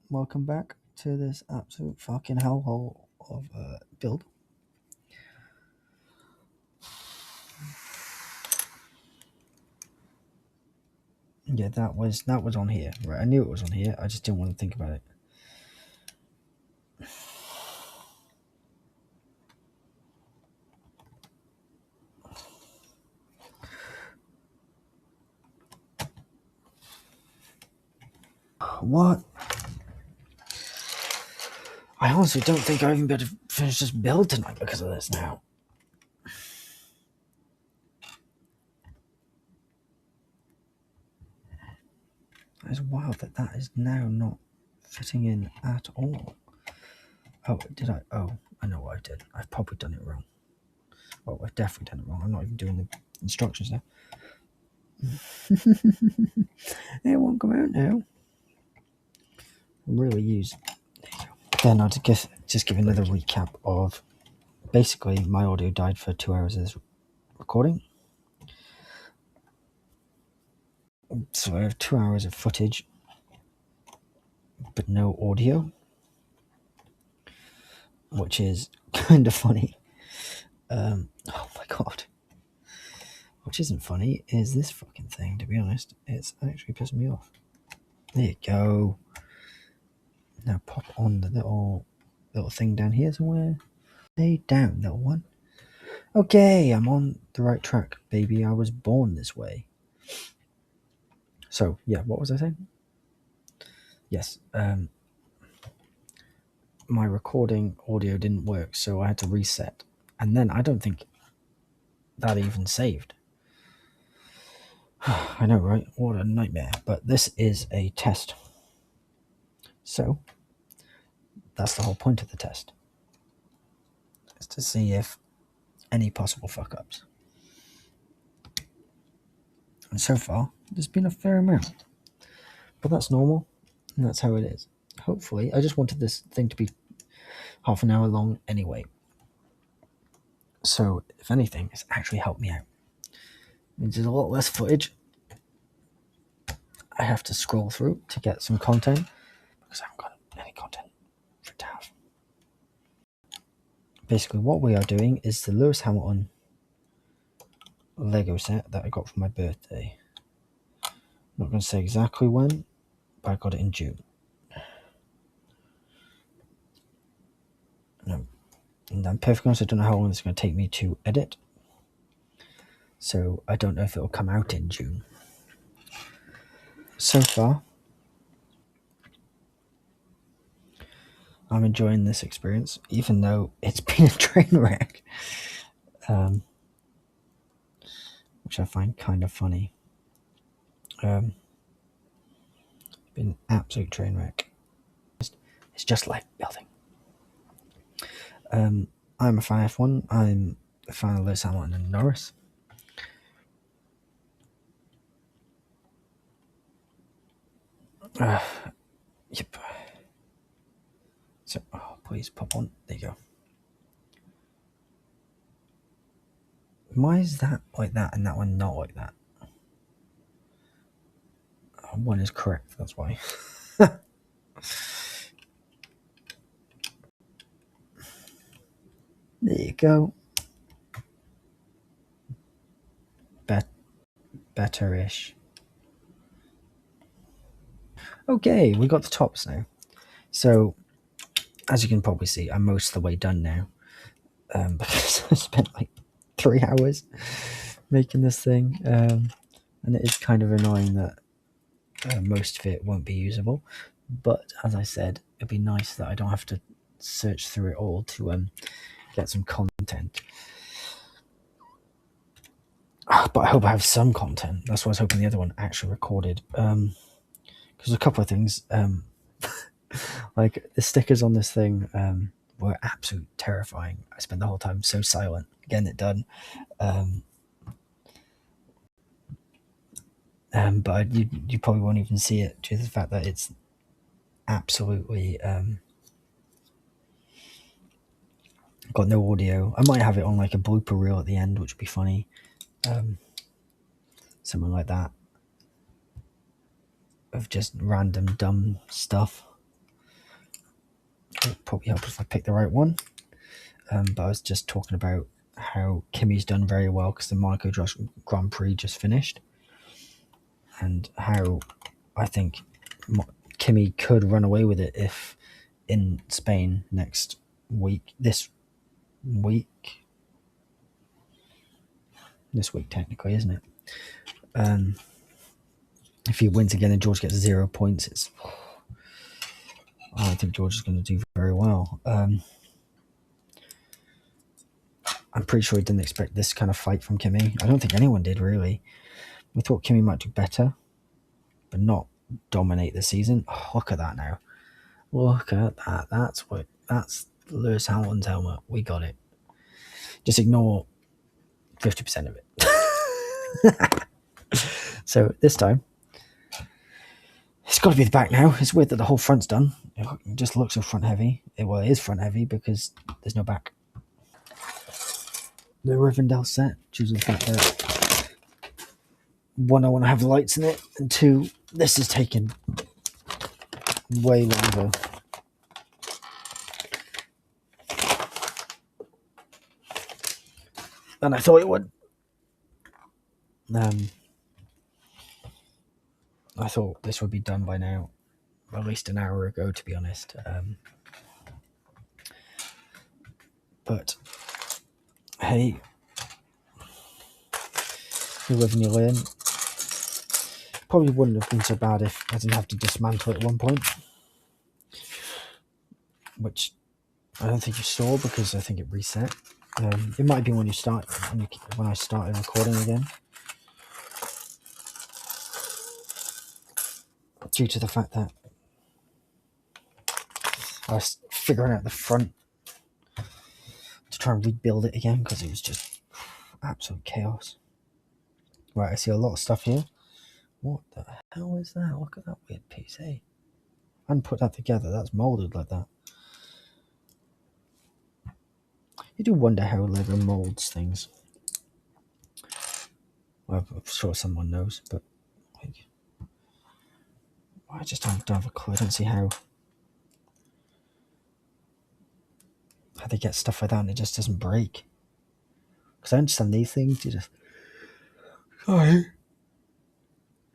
welcome back to this absolute fucking hellhole of a build. Yeah, that was on here, right? I knew it was on here. I just didn't want to think about it. What? I honestly don't think I'll even be able to finish this build tonight because of this now. It's wild that that is now not fitting in at all. Oh, did I? Oh, I know what I did. I've probably done it wrong. Oh, I've definitely done it wrong. I'm not even doing the instructions now. It won't come out now. Really use. Then I'll just give another recap of basically my audio died for 2 hours of this recording. So I have 2 hours of footage, but no audio, which is kind of funny. Oh my god. Which isn't funny is this fucking thing, to be honest. It's actually pissed me off. There you go. Now pop on the little thing down here somewhere. Stay down, little one. Okay, I'm on the right track, baby. I was born this way. So, yeah, what was I saying? Yes, my recording audio didn't work, so I had to reset. And then I don't think that even saved. I know, right? What a nightmare. But this is a test. So, that's the whole point of the test. Is to see if any possible fuck-ups. And so far, there's been a fair amount. But that's normal, and that's how it is. Hopefully, I just wanted this thing to be half an hour long anyway. So, if anything, it's actually helped me out. It means there's a lot less footage I have to scroll through to get some content, because I haven't got any content for it to have. Basically, what we are doing is the Lewis Hamilton Lego set that I got for my birthday. I'm not going to say exactly when, but I got it in June. No, and I'm perfectly honest, I don't know how long it's going to take me to edit. So I don't know if it'll come out in June. So far, I'm enjoying this experience, even though it's been a train wreck. Which I find kind of funny. Been an absolute train wreck. It's just like building. I'm a fan of F1. I'm a fan of Lewis Hamilton and Norris. Yep. So, please pop on. There you go. Why is that like that and that one not like that? One is correct, that's why. There you go. Better-ish. Okay, we got the tops now. So, as you can probably see, I'm most of the way done now. Because I spent like 3 hours making this thing. And it is kind of annoying that most of it won't be usable. But as I said, it'd be nice that I don't have to search through it all to get some content. But I hope I have some content. That's why I was hoping the other one actually recorded. Because a couple of things, like the stickers on this thing were absolutely terrifying. I spent the whole time so silent getting it done. But you probably won't even see it due to the fact that it's absolutely got no audio. I might have it on like a blooper reel at the end, which would be funny. Something like that. Of just random dumb stuff. It'll probably help if I pick the right one. But I was just talking about how Kimi's done very well because the Monaco Grand Prix just finished, and how I think Kimi could run away with it if in Spain this week technically, isn't it? If he wins again and George gets 0 points, I don't think George is going to do very well. I'm pretty sure he didn't expect this kind of fight from Kimi. I don't think anyone did, really. We thought Kimi might do better, but not dominate the season. Oh, look at that now. Look at that. That's Lewis Hamilton's helmet. We got it. Just ignore 50% of it. So this time, it's got to be the back now. It's weird that the whole front's done. It just looks so front heavy. Well, it is front heavy because there's no back. The Rivendell set, due to the fact that one, I want to have lights in it, and two, this is taking way longer than I thought it would. I thought this would be done by now, at least an hour ago, to be honest. But hey, you live and you learn. Probably wouldn't have been so bad if I didn't have to dismantle it at one point, which I don't think you saw because I think it reset. It might be when I started recording again, due to the fact that I was figuring out the front to try and rebuild it again because it was just absolute chaos. Right, I see a lot of stuff here. What the hell is that? Look at that weird piece, hey? I hadn't put that together. That's molded like that. You do wonder how Lego molds things. Well, I'm sure someone knows, but like, I just don't have a clue. I don't see how they get stuff like that and it just doesn't break. Because I understand these things,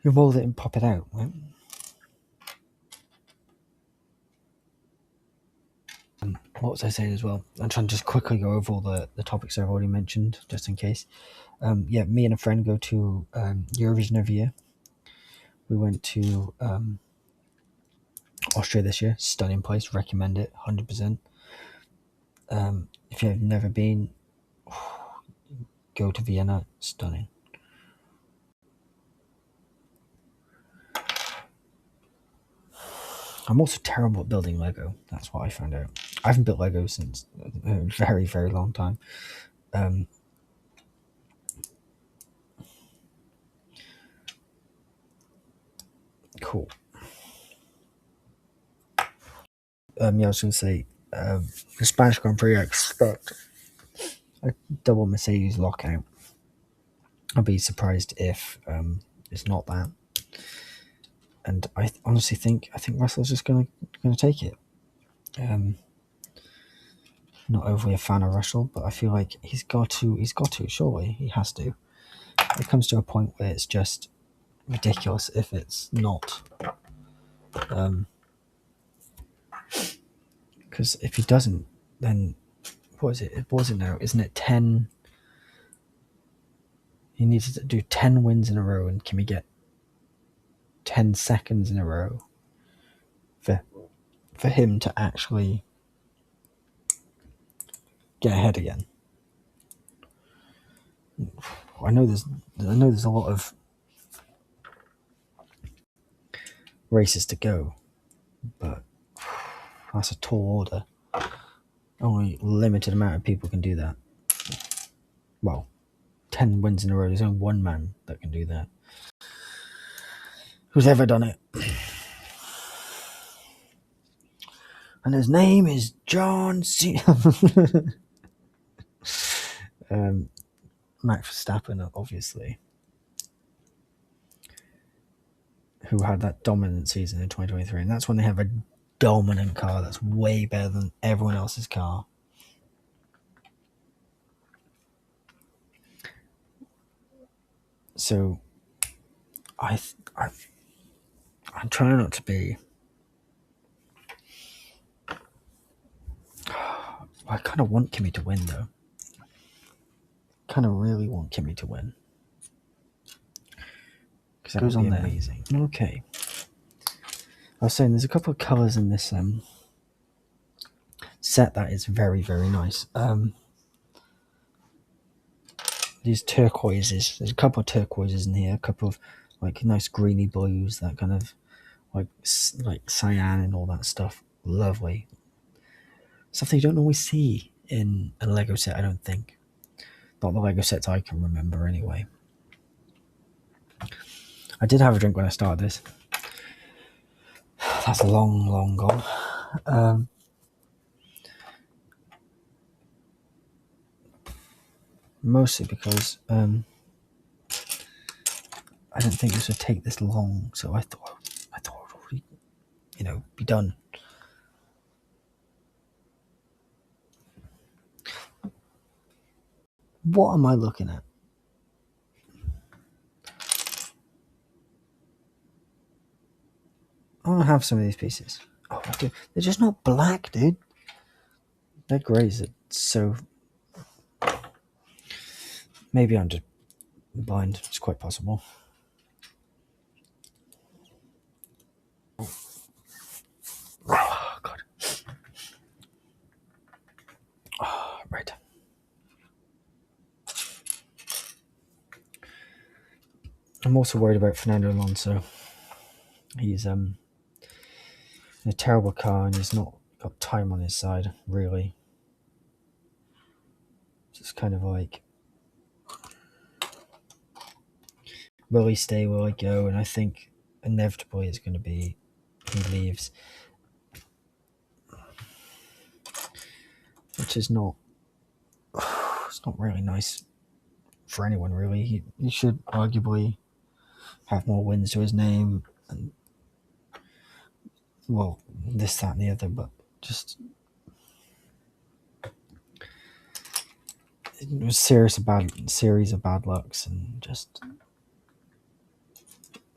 you mold it and pop it out, right? What was I saying as well? I'm trying to just quickly go over all the topics I've already mentioned, just in case. Me and a friend go to Eurovision every year. We went to Austria this year. Stunning place. Recommend it, 100%. If you've never been, go to Vienna. Stunning. I'm also terrible at building Lego. That's what I found out. I haven't built Lego since a very, very long time. Cool. I was going to say, the Spanish Grand Prix, I expect a double Mercedes lockout. I'll be surprised if it's not that. And I honestly think Russell's just gonna take it. Not overly a fan of Russell, but I feel like he's got to. Surely he has to. It comes to a point where it's just ridiculous if it's not. Because if he doesn't, then what is it? What is it now? Isn't it 10? He needs to do 10 wins in a row, and can we get 10 seconds in a row for him to actually get ahead again? I know there's a lot of races to go, but that's a tall order. Only a limited amount of people can do that. Well, 10 wins in a row. There's only one man that can do that. Who's ever done it? And his name is John C. Max Verstappen, obviously, who had that dominant season in 2023, and that's when they have a dominant car that's way better than everyone else's car. So I'm trying not to be. I kind of want Kimi to win, though. Kind of really want Kimi to win. Because that goes on there. Amazing. Okay. I was saying there's a couple of colours in this set that is very, very nice. These turquoises. There's a couple of turquoises in here. A couple of like nice greeny blues. That kind of like cyan and all that stuff. Lovely. Something you don't always see in a Lego set, I don't think. Not the Lego sets I can remember, anyway. I did have a drink when I started this. That's long, long gone. Mostly because I didn't think this would take this long, so I thought it would already, be done. What am I looking at? I want to have some of these pieces. Oh, I do. They're just not black, dude. They're greys. So maybe I'm just blind. It's quite possible. Oh, God. Oh, right. I'm also worried about Fernando Alonso. He's in a terrible car and he's not got time on his side, really. It's kind of like, will he stay, will he go? And I think inevitably it's going to be he leaves. Which is not, it's not really nice for anyone, really. He should arguably have more wins to his name and, well, this, that and the other, but just it was series of bad lucks and just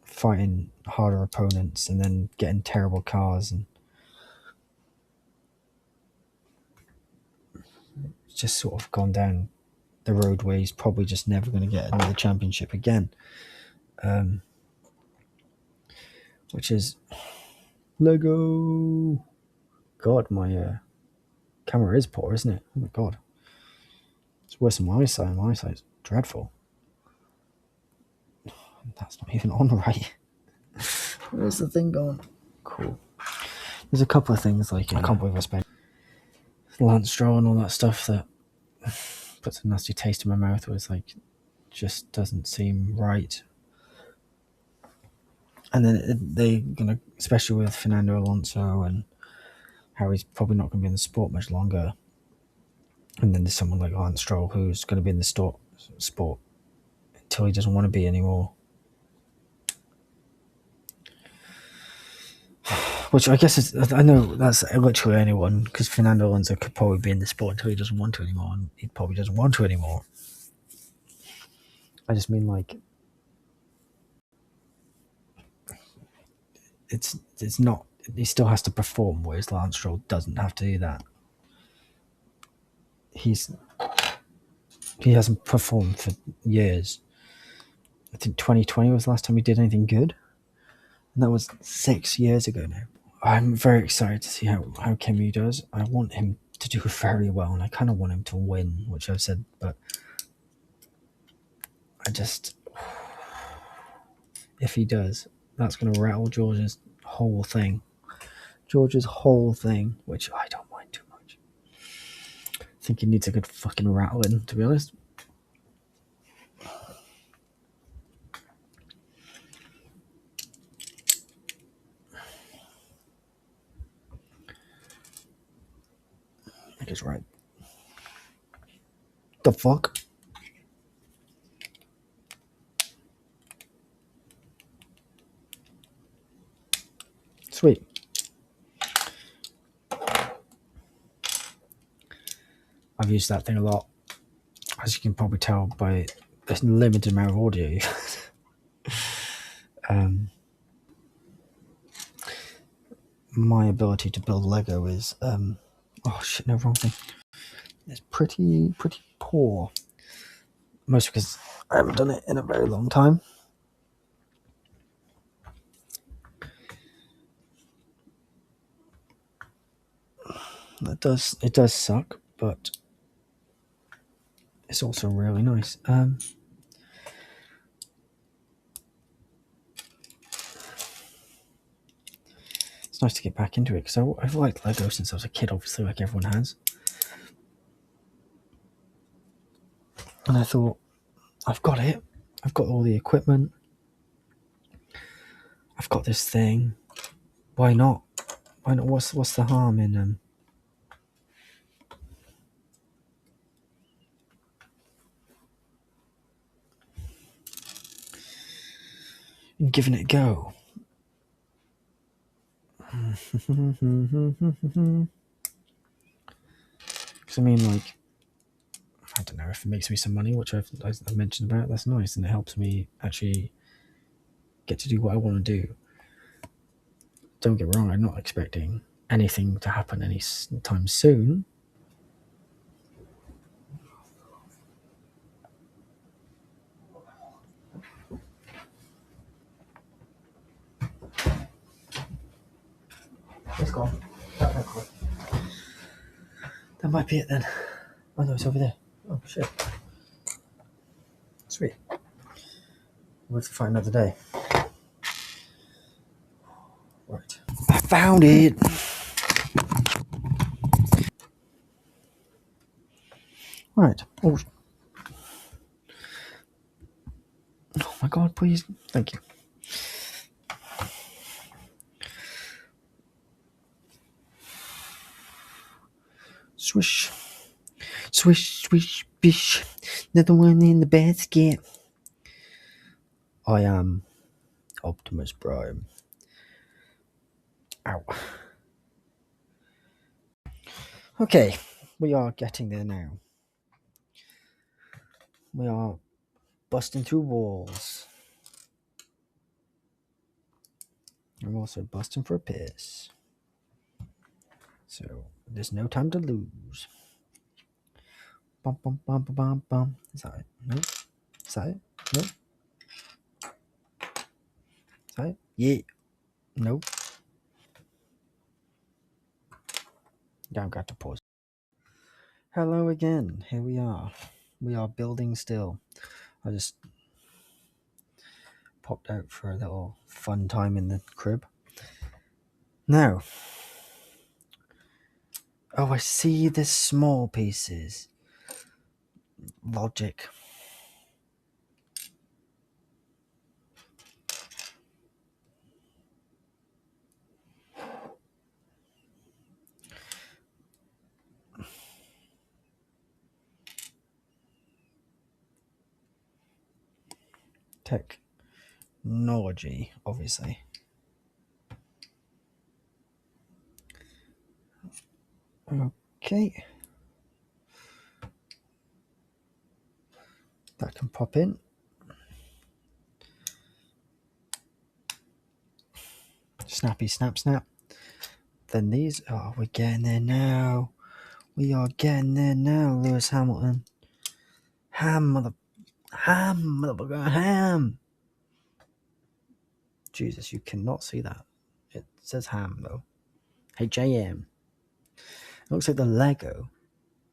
fighting harder opponents and then getting terrible cars, and it's just sort of gone down the road where he's probably just never going to get another championship again, which is Lego. God, my camera is poor, isn't it? Oh my God, it's worse than my eyesight. My eyesight's dreadful. That's not even on right. Where's the thing gone? Cool. There's a couple of things like I can't believe I spent Lance Stroll and all that stuff that puts a nasty taste in my mouth, where it's like just doesn't seem right. And then they're gonna, especially with Fernando Alonso and how he's probably not gonna be in the sport much longer. And then there's someone like Lance Stroll who's gonna be in the sport until he doesn't want to be anymore. Which I guess is, I know that's literally anyone, because Fernando Alonso could probably be in the sport until he doesn't want to anymore, and he probably doesn't want to anymore. I just mean, like, it's not, he still has to perform, whereas Lance Stroll doesn't have to do that. He hasn't performed for years. I think 2020 was the last time he did anything good, and that was 6 years ago now. I'm very excited to see how Kimi does. I want him to do very well, and I kind of want him to win, which I've said, but I just, if he does, that's going to rattle George's whole thing. Which I don't mind too much. I think he needs a good fucking rattling, to be honest. I think it's right. The fuck? Sweet. I've used that thing a lot, as you can probably tell by the limited amount of audio. My ability to build Lego is oh shit, no, wrong thing. It's pretty poor. Mostly because I haven't done it in a very long time. It does suck, but it's also really nice. It's nice to get back into it because I've liked Lego since I was a kid, obviously, like everyone has. And I thought, I've got it. I've got all the equipment. I've got this thing. Why not? Why not? What's the harm in giving it a go? Because I mean, like, I don't know, if it makes me some money, which I've mentioned about, that's nice, and it helps me actually get to do what I want to do. Don't get me wrong, I'm not expecting anything to happen anytime soon. It's gone. That might be it then. Oh no, it's over there. Oh shit. Sweet. We'll have to find another day. Right. I found it! Right. Oh my god, please. Thank you. Swish. Swish, swish, bish. Another one in the basket. I am Optimus Prime. Ow. Okay, we are getting there now. We are busting through walls. I'm also busting for a piss. So there's no time to lose. Bum bum bum bum bum bum. Is that it? No. Is that it? No. Is that it? Yeah. No. Yeah, I've got to pause. Hello again. Here we are. We are building still. I just popped out for a little fun time in the crib. Now. Oh, I see the small pieces. Logic. Technology, obviously. Okay. That can pop in. Snappy, snap, snap. Then these. Oh, we're getting there now. We are getting there now, Lewis Hamilton. Ham, motherfucker, ham. Jesus, you cannot see that. It says ham, though. H-A-M. It looks like the Lego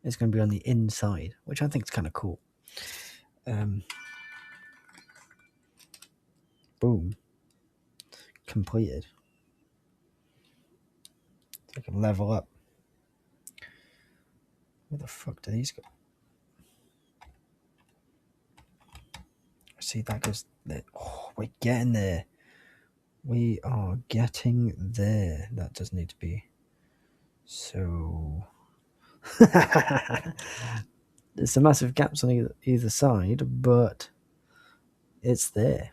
is going to be on the inside, which I think is kind of cool. Boom. Completed. So I can level up. Where the fuck do these go? See, that goes there. Oh, we're getting there. We are getting there. That does need to be. So. There's some massive gaps on either side, but it's there.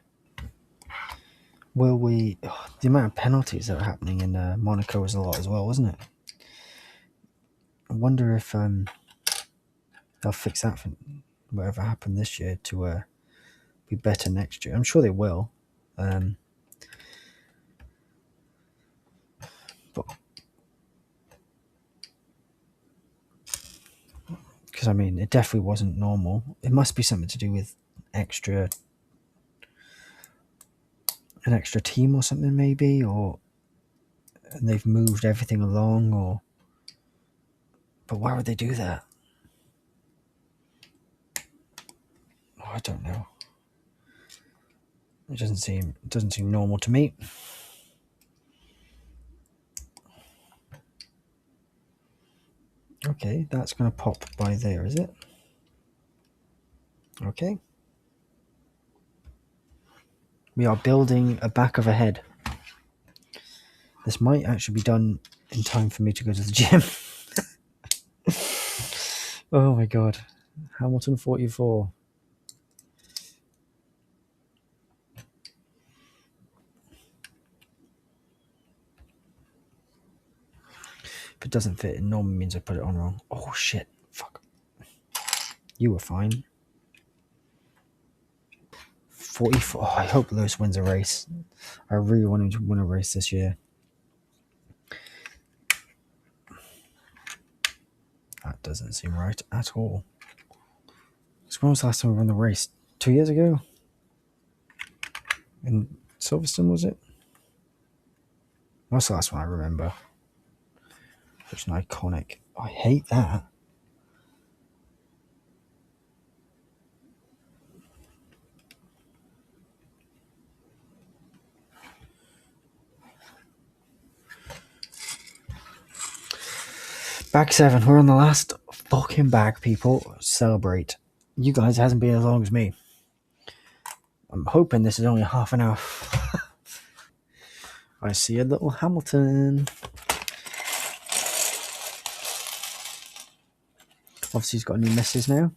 Will we? Oh, the amount of penalties that are happening in Monaco is a lot as well, wasn't it? I wonder if they'll fix that for whatever happened this year to be better next year. I'm sure they will. But because I mean, it definitely wasn't normal. It must be something to do with an extra team or something, maybe, or and they've moved everything along, or. But why would they do that? Oh, I don't know. It doesn't seem normal to me. Okay, that's going to pop by there, is it? Okay. We are building a back of a head. This might actually be done in time for me to go to the gym. Oh my god. Hamilton 44. If it doesn't fit, it normally means I put it on wrong. Oh shit. Fuck. You were fine. 44. Oh, I hope Lewis wins a race. I really want him to win a race this year. That doesn't seem right at all. So when was the last time we won the race? 2 years ago? In Silverstone, was it? That's the last one I remember. Such an iconic. I hate that. Bag 7. We're on the last fucking bag, people. Celebrate. You guys, it hasn't been as long as me. I'm hoping this is only half an hour. I see a little Hamilton. Obviously, he's got a new missus now.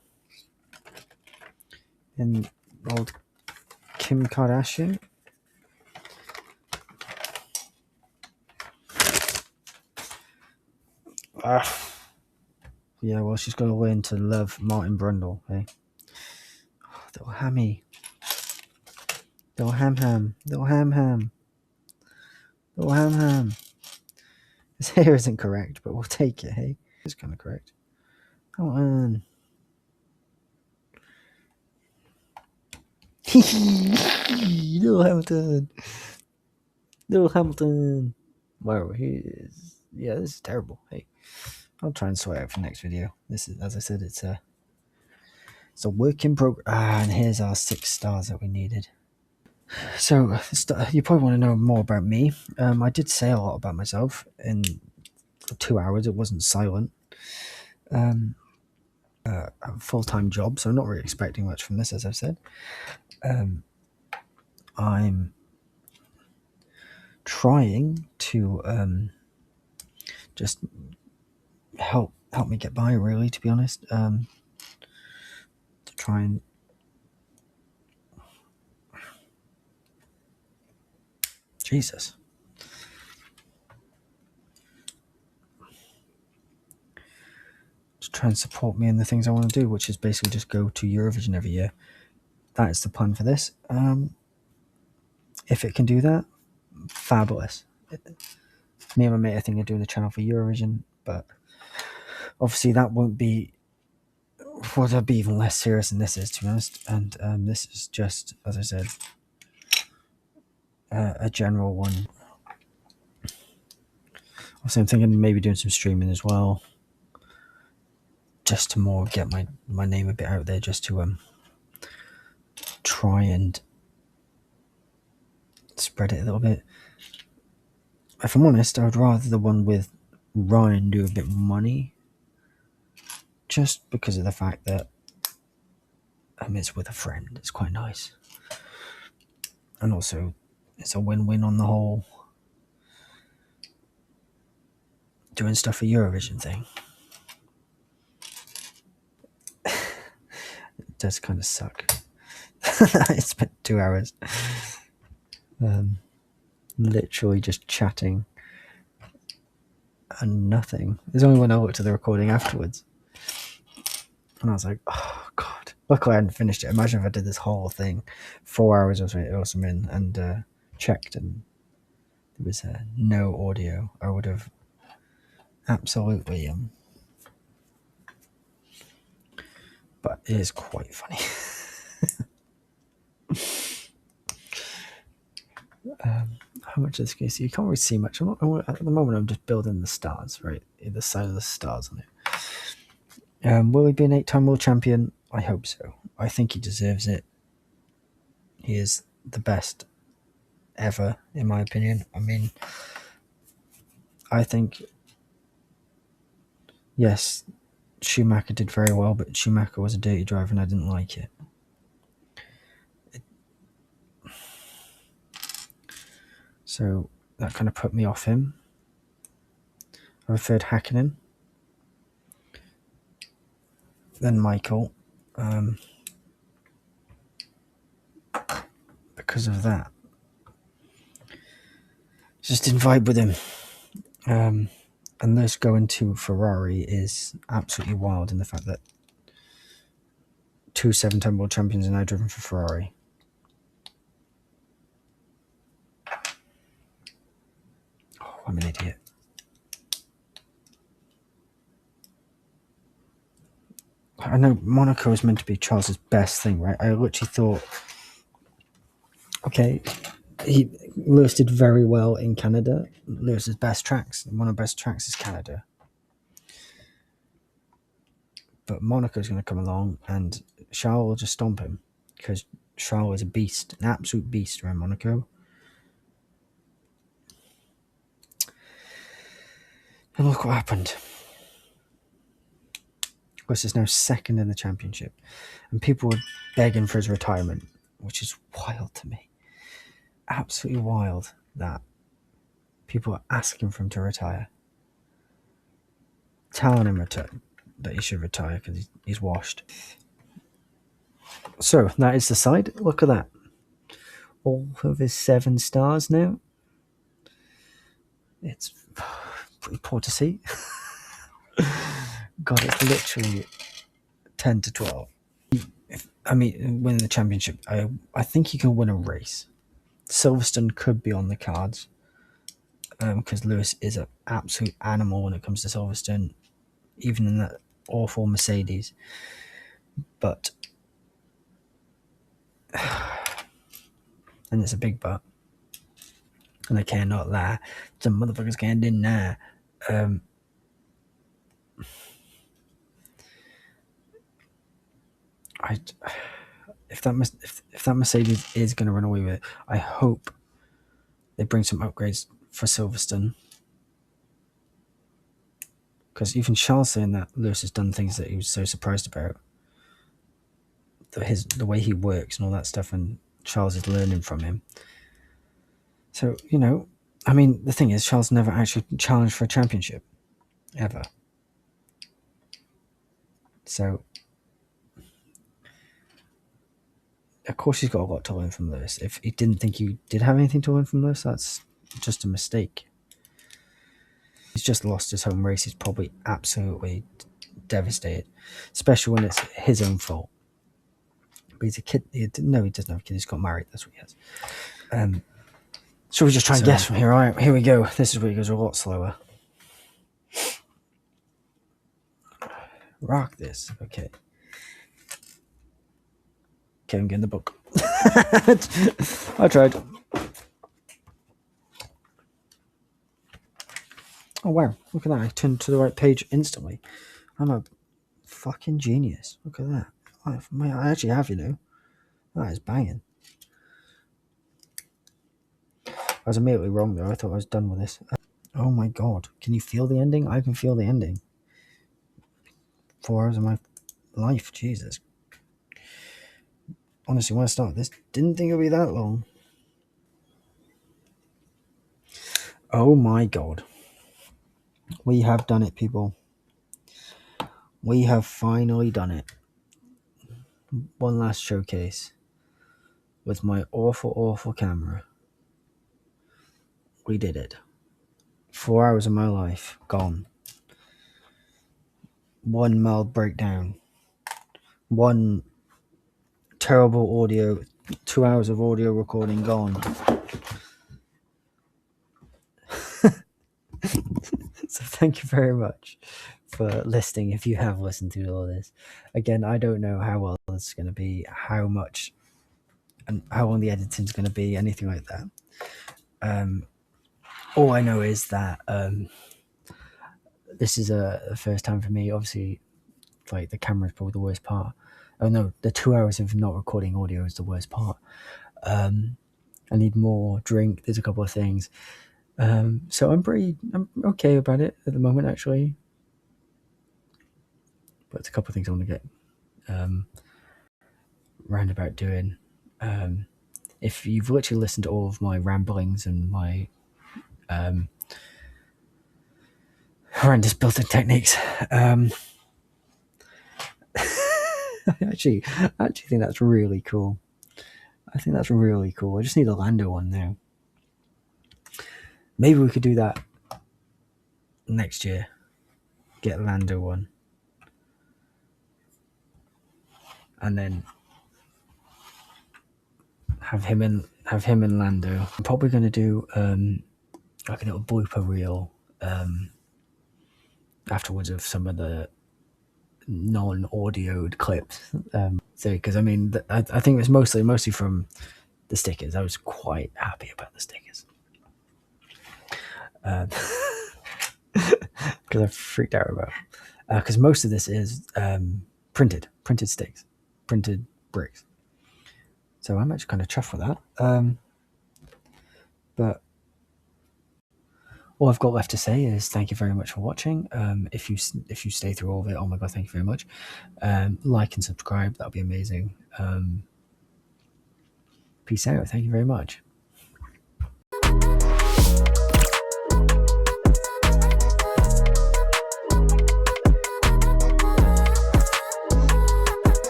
And old Kim Kardashian. Yeah, well, she's got to learn to love Martin Brundle, eh? Oh, little hammy. Little ham. Little ham. Little ham. His hair isn't correct, but we'll take it, hey? It's kind of correct. Come on. Little Hamilton. Little Hamilton. Whoa, he is. Yeah, this is terrible. Hey, I'll try and sort it out for next video. This is, as I said, it's a work in progress. And here's our 6 stars that we needed. So, you probably want to know more about me. I did say a lot about myself in 2 hours. It wasn't silent. A full-time job, so I'm not really expecting much from this, as I've said. I'm trying to just help me get by, really, to be honest. To try and Jesus. To try and support me in the things I want to do, which is basically just go to Eurovision every year. That is the plan for this. If it can do that, fabulous. Me and my mate, I think, are doing a channel for Eurovision, but obviously that won't be. Well, that'd be even less serious than this is, to be honest. And this is just, as I said, a general one. Also, I'm thinking maybe doing some streaming as well, just to more get my name a bit out there, just to try and spread it a little bit. If I'm honest, I would rather the one with Ryan do a bit more money, just because of the fact that it's with a friend. It's quite nice, and also it's a win-win on the whole doing stuff for Eurovision thing. It does kind of suck. I spent 2 hours literally just chatting and nothing. There's only when I looked at the recording afterwards. And I was like, oh, God. Luckily, I hadn't finished it. Imagine if I did this whole thing 4 hours or something in and checked and there was no audio. I would have absolutely. But it is quite funny. How much is this? You can't really see much. At the moment, I'm just building the stars, right? The side of the stars on it. Will he be an 8-time world champion? I hope so. I think he deserves it. He is the best ever, in my opinion. I mean, I think, yes, Schumacher did very well, but Schumacher was a dirty driver and I didn't like it. So that kind of put me off him. I preferred Hakkinen. Then Michael. Because of that. Just didn't vibe with him. And this going to Ferrari is absolutely wild in the fact that 2 7-time world champions are now driven for Ferrari. Oh, I'm an idiot. I know Monaco is meant to be Charles's best thing, right? I literally thought, okay, Lewis did very well in Canada. Lewis's best tracks, one of the best tracks is Canada. But Monaco's going to come along and Charles will just stomp him because Charles is a beast, an absolute beast around Monaco. And look what happened. Lewis is now second in the championship. And people were begging for his retirement, which is wild to me. Absolutely wild that people are asking for him to retire. Telling him that he should retire because he's washed. So that is the side. Look at that. All of his 7 stars now. It's pretty poor to see. God, it's literally 10 to 12. Winning the championship, I think he can win a race. Silverstone could be on the cards because Lewis is an absolute animal when it comes to Silverstone, even in that awful Mercedes. But, and it's a big but, and I cannot lie. Some motherfuckers can't deny. If that Mercedes is going to run away with it, I hope they bring some upgrades for Silverstone. Because even Charles saying that Lewis has done things that he was so surprised about. The way he works and all that stuff, and Charles is learning from him. So, the thing is, Charles never actually challenged for a championship. Ever. So, of course he's got a lot to learn from Lewis. If he didn't think he did have anything to learn from Lewis, that's just a mistake. He's just lost his home race. He's probably absolutely devastated, especially when it's his own fault. But he's a kid. No, he doesn't have a kid. He's got married. That's what he has. Shall we just try and guess from here? All right, here we go. This is where it goes a lot slower. Rock this. Okay, I'm getting the book. I tried. Oh, wow. Look at that. I turned to the right page instantly. I'm a fucking genius. Look at that. I actually have, That is banging. I was immediately wrong, though. I thought I was done with this. Oh, my God. Can you feel the ending? I can feel the ending. 4 hours of my life. Jesus. Honestly, when I started this, didn't think it would be that long. Oh, my God. We have done it, people. We have finally done it. One last showcase with my awful, awful camera. We did it. 4 hours of my life gone. 1 mild breakdown. one terrible audio, 2 hours of audio recording gone. So thank you very much for listening. If you have listened to all this, again, I don't know how well it's going to be, how much, and how long the editing's going to be, anything like that. All I know is that this is a first time for me. Obviously, like the camera is probably the worst part. Oh no, the 2 hours of not recording audio is the worst part. I need more drink. There's a couple of things. So I'm okay about it at the moment, actually. But it's a couple of things I want to get round about doing. If you've literally listened to all of my ramblings and my horrendous building techniques, I actually think that's really cool. I think that's really cool. I just need a Lando one now. Maybe we could do that next year. Get a Lando one. And then have him and Lando. I'm probably going to do like a little blooper reel afterwards of some of the non-audioed clips. So because I mean, I think it was mostly from the stickers. I was quite happy about the stickers because I freaked out about because most of this is printed sticks, printed bricks. So I'm actually kind of chuffed with that. But all I've got left to say is thank you very much for watching. If you stay through all of it, oh my god, thank you very much. Like and subscribe, that would be amazing. Peace out. Thank you very much.